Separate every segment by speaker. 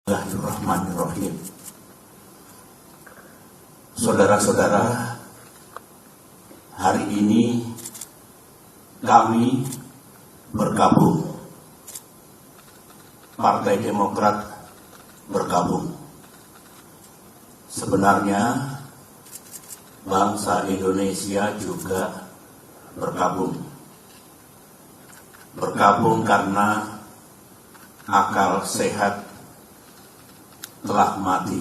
Speaker 1: Bismillahirrahmanirrahim. Saudara-saudara, hari ini kami bergabung. Partai Demokrat bergabung. Sebenarnya bangsa Indonesia juga bergabung. Bergabung karena akal sehat telah mati.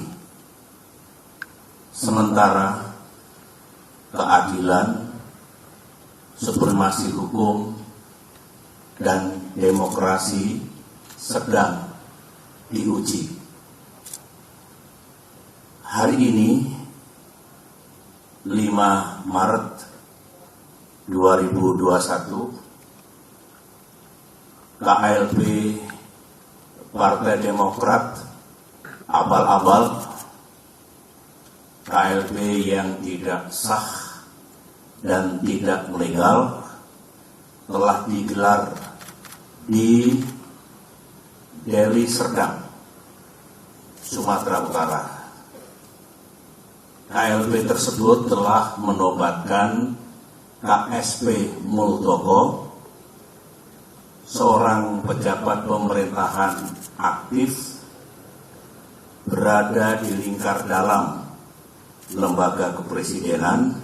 Speaker 1: Sementara keadilan, supremasi hukum, dan demokrasi sedang diuji. Hari ini 5 Maret 2021, KLB Partai Demokrat abal-abal, KLB yang tidak sah dan tidak legal telah digelar di Deli Serdang, Sumatera Utara. KLB tersebut telah menobatkan KSP Muldoko, seorang pejabat pemerintahan aktif berada di lingkar dalam lembaga kepresidenan,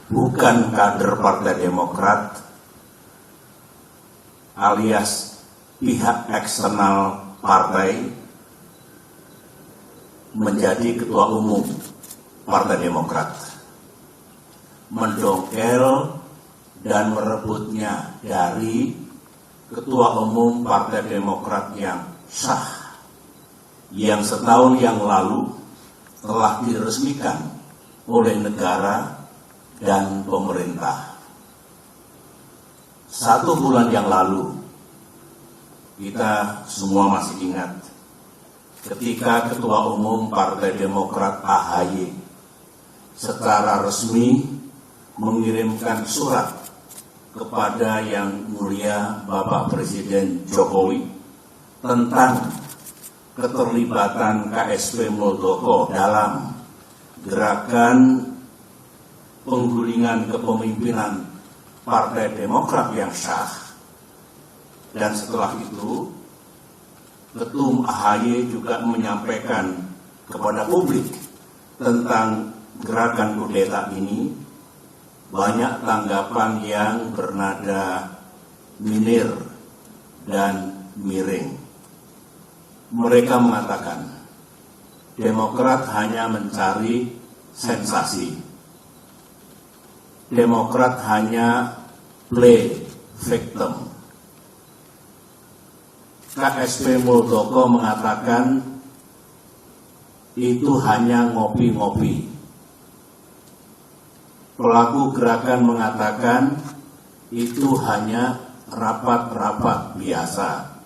Speaker 1: bukan kader Partai Demokrat, alias pihak eksternal partai, menjadi ketua umum Partai Demokrat, mendongkel dan merebutnya dari ketua umum Partai Demokrat yang sah, yang setahun yang lalu telah diresmikan oleh negara dan pemerintah. 1 bulan yang lalu, kita semua masih ingat ketika Ketua Umum Partai Demokrat AHY secara resmi mengirimkan surat kepada Yang Mulia Bapak Presiden Jokowi tentang keterlibatan KSP Muldoko dalam gerakan penggulingan kepemimpinan Partai Demokrat yang sah. Dan setelah itu, Ketum AHY juga menyampaikan kepada publik tentang gerakan kudeta ini. Banyak tanggapan yang bernada minir dan miring. Mereka mengatakan Demokrat hanya mencari sensasi. Demokrat hanya play victim. KSP Muldoko mengatakan itu hanya ngopi-ngopi. Pelaku gerakan mengatakan itu hanya rapat-rapat biasa.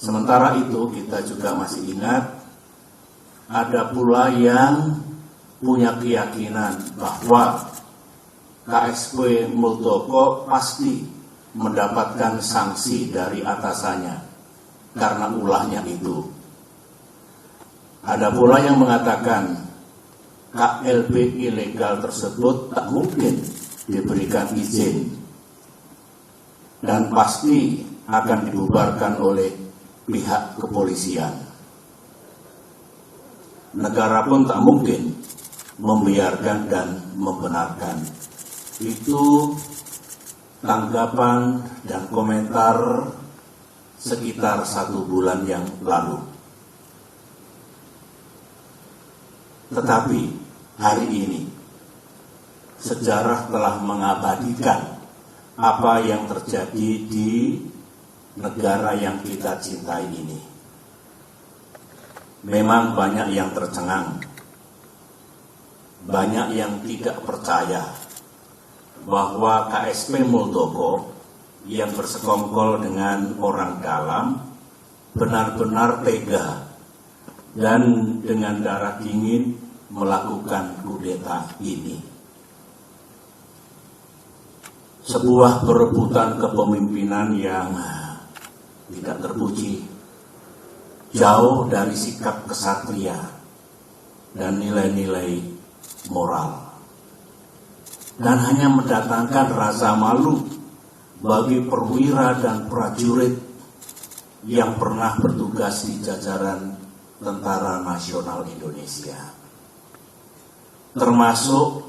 Speaker 1: Sementara itu kita juga masih ingat ada pula yang punya keyakinan bahwa KSP Muldoko pasti mendapatkan sanksi dari atasannya karena ulahnya itu. Ada pula yang mengatakan KLB ilegal tersebut tak mungkin diberikan izin dan pasti akan dibubarkan oleh pihak kepolisian. Negara pun tak mungkin membiarkan dan membenarkan. Itu tanggapan dan komentar sekitar 1 bulan yang lalu. Tetapi hari ini sejarah telah mengabadikan apa yang terjadi di negara yang kita cintai ini. Memang banyak yang tercengang, banyak yang tidak percaya bahwa KSP Muldoko yang bersekongkol dengan orang dalam benar-benar tega dan dengan darah dingin melakukan kudeta ini. Sebuah perebutan kepemimpinan yang tidak terpuji, jauh dari sikap kesatria dan nilai-nilai moral, dan hanya mendatangkan rasa malu bagi perwira dan prajurit yang pernah bertugas di jajaran Tentara Nasional Indonesia, termasuk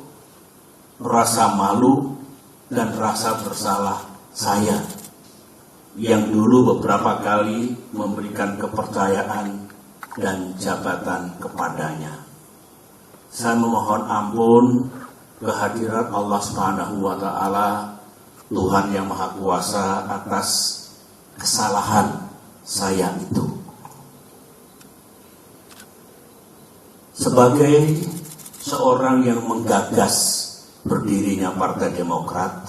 Speaker 1: rasa malu dan rasa bersalah saya yang dulu beberapa kali memberikan kepercayaan dan jabatan kepadanya. Saya memohon ampun kehadirat Allah Subhanahu wa Ta'ala, Tuhan yang Maha Kuasa, atas kesalahan saya itu. Sebagai seorang yang menggagas berdirinya Partai Demokrat,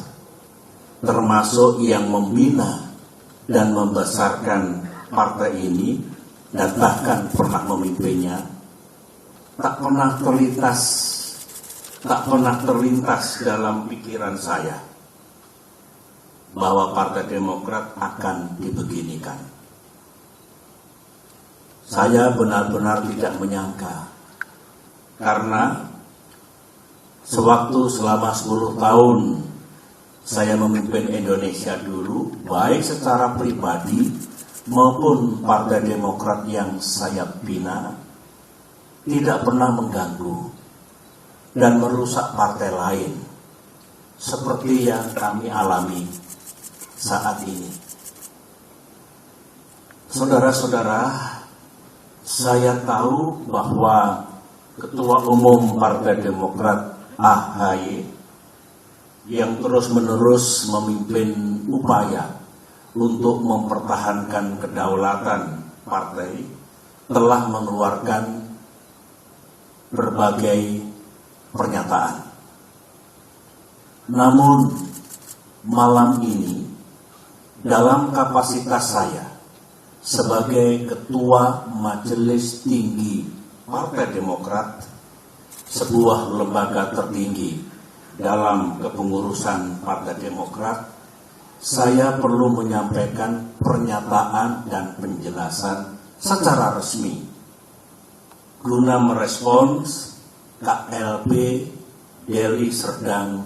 Speaker 1: termasuk yang membina dan membesarkan partai ini dan bahkan pernah memimpinnya, tak pernah terlintas dalam pikiran saya bahwa Partai Demokrat akan dibeginikan. Saya benar-benar tidak menyangka, karena sewaktu selama 10 tahun saya memimpin Indonesia dulu, baik secara pribadi maupun Partai Demokrat yang saya bina, tidak pernah mengganggu dan merusak partai lain seperti yang kami alami saat ini. Saudara-saudara, saya tahu bahwa Ketua Umum Partai Demokrat AHY yang terus-menerus memimpin upaya untuk mempertahankan kedaulatan partai telah mengeluarkan berbagai pernyataan. Namun malam ini, dalam kapasitas saya sebagai Ketua Majelis Tinggi Partai Demokrat, sebuah lembaga tertinggi dalam kepengurusan Partai Demokrat, saya perlu menyampaikan pernyataan dan penjelasan secara resmi guna merespons KLB Deli Serdang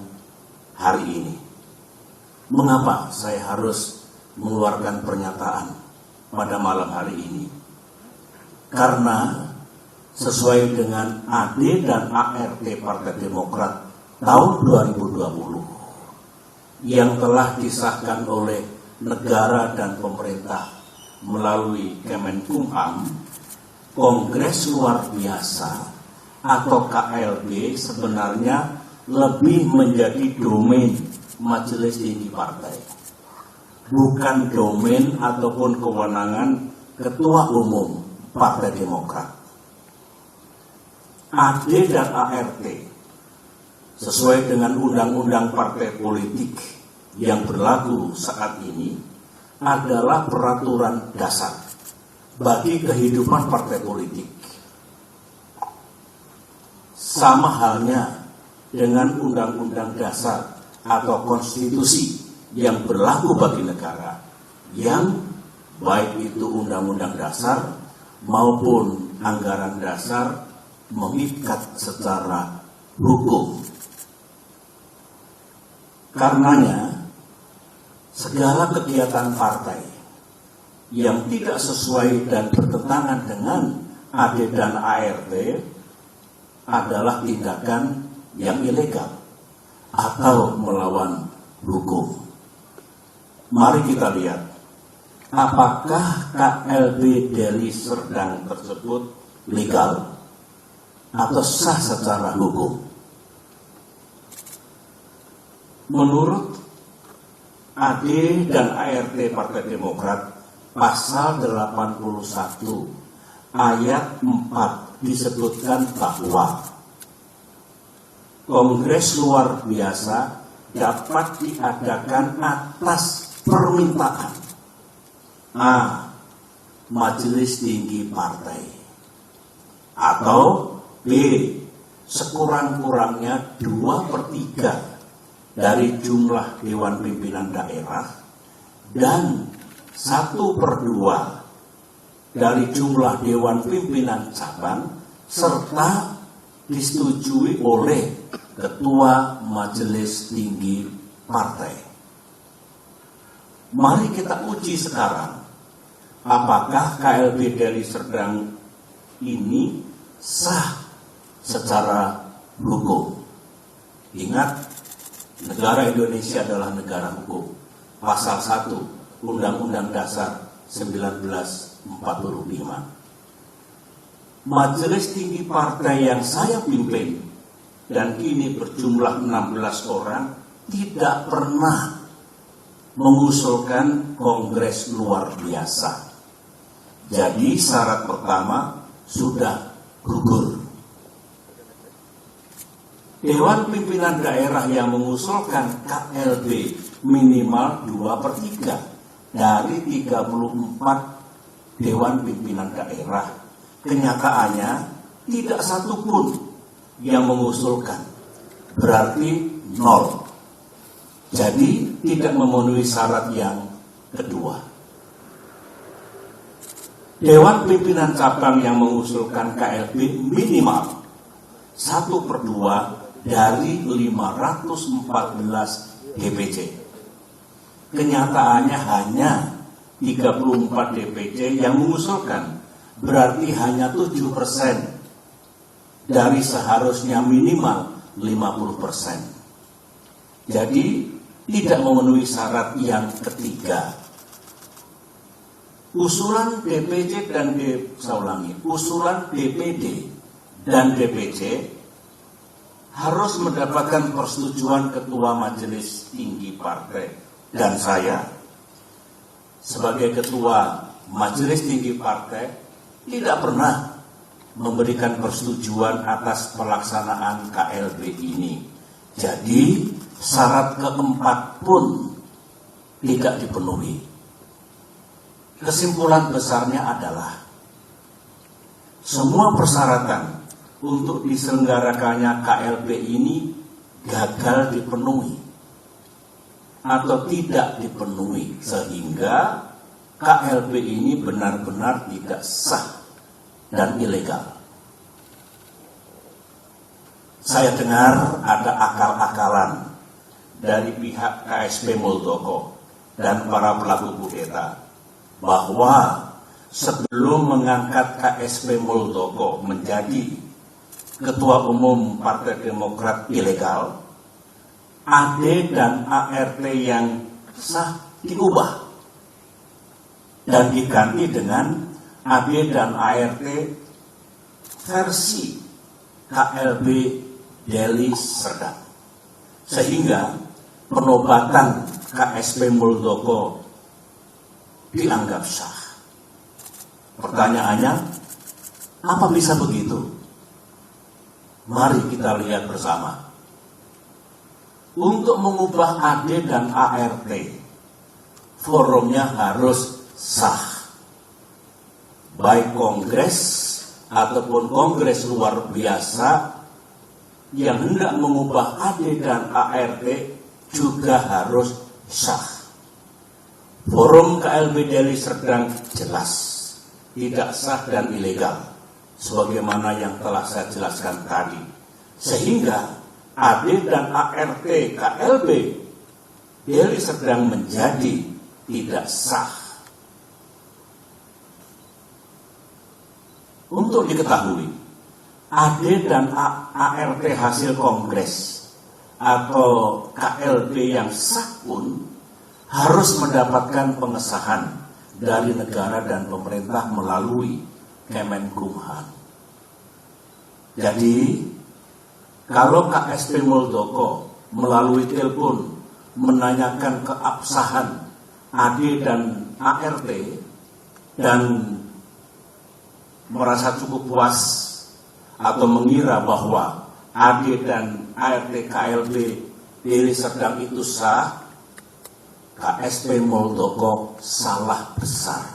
Speaker 1: hari ini. Mengapa saya harus mengeluarkan pernyataan pada malam hari ini? Karena sesuai dengan AD dan ART Partai Demokrat tahun 2020 yang telah disahkan oleh negara dan pemerintah melalui Kemenkumham, Kongres Luar Biasa atau KLB sebenarnya lebih menjadi domain Majelis Tinggi Partai, bukan domain ataupun kewenangan Ketua Umum Partai Demokrat. AD dan ART sesuai dengan undang-undang partai politik yang berlaku saat ini adalah peraturan dasar bagi kehidupan partai politik. Sama halnya dengan undang-undang dasar atau konstitusi yang berlaku bagi negara, yang baik itu undang-undang dasar maupun anggaran dasar mengikat secara hukum. Karenanya, segala kegiatan partai yang tidak sesuai dan bertentangan dengan AD dan ART adalah tindakan yang ilegal atau melawan hukum. Mari kita lihat, apakah KLB Deli Serdang tersebut legal atau sah secara hukum. Menurut AD dan ART Partai Demokrat, pasal 81 ayat 4 disebutkan bahwa Kongres Luar Biasa dapat diadakan atas permintaan A. Majelis Tinggi Partai, atau B. sekurang-kurangnya 2/3 dari jumlah Dewan Pimpinan Daerah dan 1/2 dari jumlah Dewan Pimpinan Cabang serta disetujui oleh Ketua Majelis Tinggi Partai. Mari kita uji sekarang, apakah KLB Deli Serdang ini sah secara hukum. Ingat, negara Indonesia adalah negara hukum. Pasal 1 Undang-Undang Dasar 1945. Majelis Tinggi Partai yang saya pimpin dan kini berjumlah 16 orang tidak pernah mengusulkan kongres luar biasa. Jadi syarat pertama sudah gugur. Dewan Pimpinan Daerah yang mengusulkan KLB minimal 2/3 dari 34 Dewan Pimpinan Daerah. Kenyataannya tidak satupun yang mengusulkan, berarti 0. Jadi tidak memenuhi syarat yang kedua. Dewan Pimpinan Cabang yang mengusulkan KLB minimal 1/2 dari 514 DPC. Kenyataannya hanya 34 DPC yang mengusulkan, berarti hanya 7% dari seharusnya minimal 50%. Jadi tidak memenuhi syarat yang ketiga. Usulan DPC dan usulan DPD dan DPC harus mendapatkan persetujuan Ketua Majelis Tinggi Partai, dan saya sebagai Ketua Majelis Tinggi Partai tidak pernah memberikan persetujuan atas pelaksanaan KLB ini. Jadi syarat keempat pun tidak dipenuhi. Kesimpulan besarnya adalah semua persyaratan untuk diselenggarakannya KLB ini gagal dipenuhi atau tidak dipenuhi, sehingga KLB ini benar-benar tidak sah dan ilegal. Saya dengar ada akal-akalan dari pihak KSP Muldoko dan para pelaku kudeta bahwa sebelum mengangkat KSP Muldoko menjadi Ketua Umum Partai Demokrat ilegal, AD dan ART yang sah diubah dan diganti dengan AD dan ART versi KLB Deli Serdang, sehingga penobatan KSP Muldoko dianggap sah. Pertanyaannya, apa bisa begitu? Mari kita lihat bersama. Untuk mengubah AD dan ART, forumnya harus sah. Baik kongres ataupun kongres luar biasa yang hendak mengubah AD dan ART juga harus sah. Forum KLB Deli Serdang jelas tidak sah dan ilegal, sebagaimana yang telah saya jelaskan tadi. Sehingga AD dan ART KLB Deli Serdang menjadi tidak sah. Untuk diketahui, AD dan ART hasil kongres atau KLB yang sah pun harus mendapatkan pengesahan dari negara dan pemerintah melalui Kemenkumham. Jadi, kalau KSP Muldoko melalui telepon menanyakan keabsahan AD dan ART dan merasa cukup puas atau mengira bahwa AD dan ART KLB Deli Serdang itu sah, KSP Muldoko salah besar.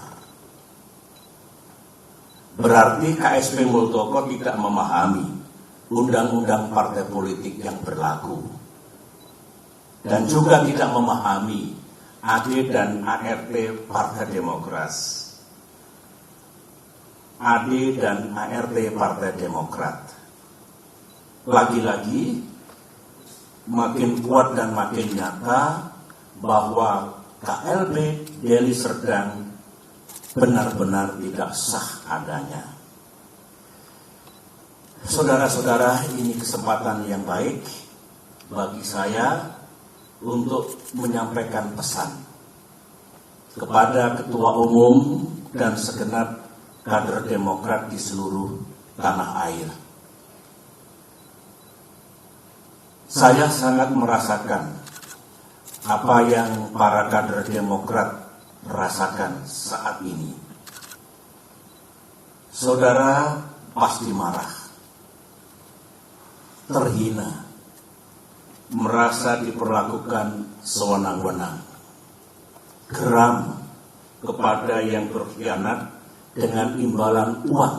Speaker 1: Berarti KSP Muldoko tidak memahami undang-undang partai politik yang berlaku dan juga tidak memahami AD dan ART Partai Demokrat. AD dan ART Partai Demokrat. Lagi-lagi makin kuat dan makin nyata bahwa KLB Deli Serdang benar-benar tidak sah adanya. Saudara-saudara, ini kesempatan yang baik bagi saya untuk menyampaikan pesan kepada Ketua Umum dan segenap kader Demokrat di seluruh tanah air. Saya sangat merasakan apa yang para kader Demokrat rasakan saat ini. Saudara pasti marah, terhina, merasa diperlakukan sewenang-wenang, geram kepada yang berkhianat dengan imbalan uang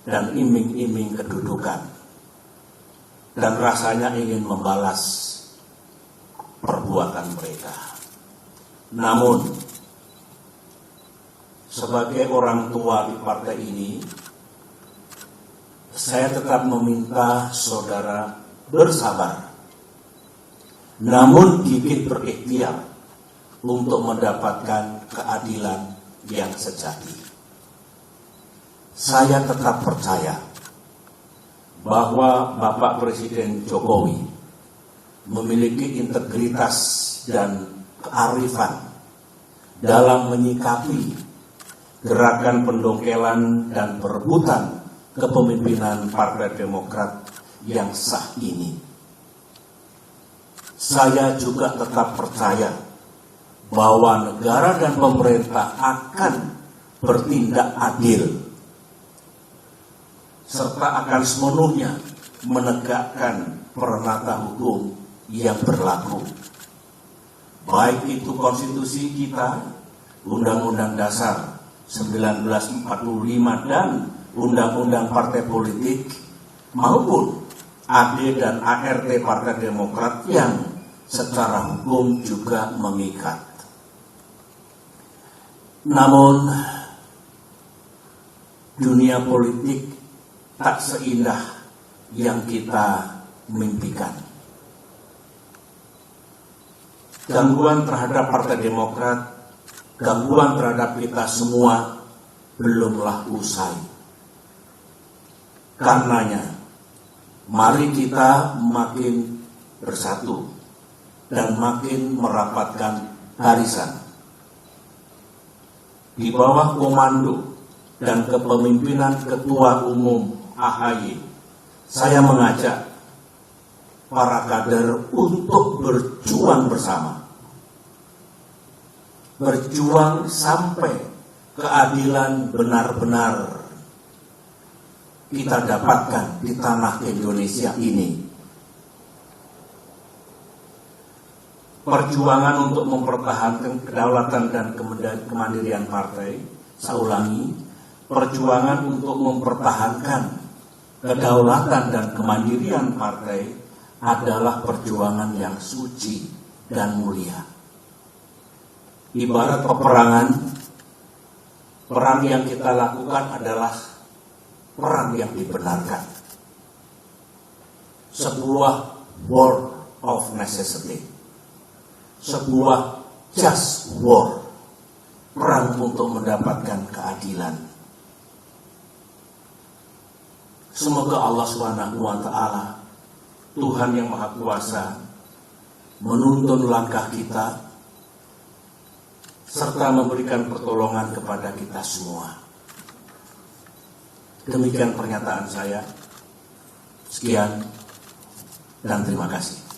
Speaker 1: dan iming-iming kedudukan, dan rasanya ingin membalas perbuatan mereka. Namun, sebagai orang tua di partai ini, saya tetap meminta saudara bersabar, namun gigih berikhtiar untuk mendapatkan keadilan yang sejati. Saya tetap percaya bahwa Bapak Presiden Jokowi memiliki integritas dan kearifan dalam menyikapi gerakan pendongkelan dan perebutan kepemimpinan Partai Demokrat yang sah ini. Saya juga tetap percaya bahwa negara dan pemerintah akan bertindak adil serta akan sepenuhnya menegakkan perenata hukum yang berlaku, baik itu konstitusi kita, Undang-Undang Dasar 1945 dan Undang-Undang Partai Politik, maupun AD dan ART Partai Demokrat yang secara hukum juga mengikat. Namun dunia politik tak seindah yang kita mimpikan. Gangguan terhadap Partai Demokrat, gangguan terhadap kita semua belumlah usai. Karenanya, mari kita makin bersatu dan makin merapatkan barisan di bawah komando dan kepemimpinan Ketua Umum AHY. Saya mengajak para kader untuk berjuang bersama, berjuang sampai keadilan benar-benar kita dapatkan di tanah Indonesia ini. Perjuangan untuk mempertahankan kedaulatan dan kemandirian partai, saya ulangi, perjuangan untuk mempertahankan kedaulatan dan kemandirian partai adalah perjuangan yang suci dan mulia. Ibarat peperangan, perang yang kita lakukan adalah perang yang dibenarkan. Sebuah war of necessity. Sebuah just war. Perang untuk mendapatkan keadilan. Semoga Allah SWT, Tuhan yang Maha Kuasa, menuntun langkah kita serta memberikan pertolongan kepada kita semua. Demikian pernyataan saya. Sekian dan terima kasih.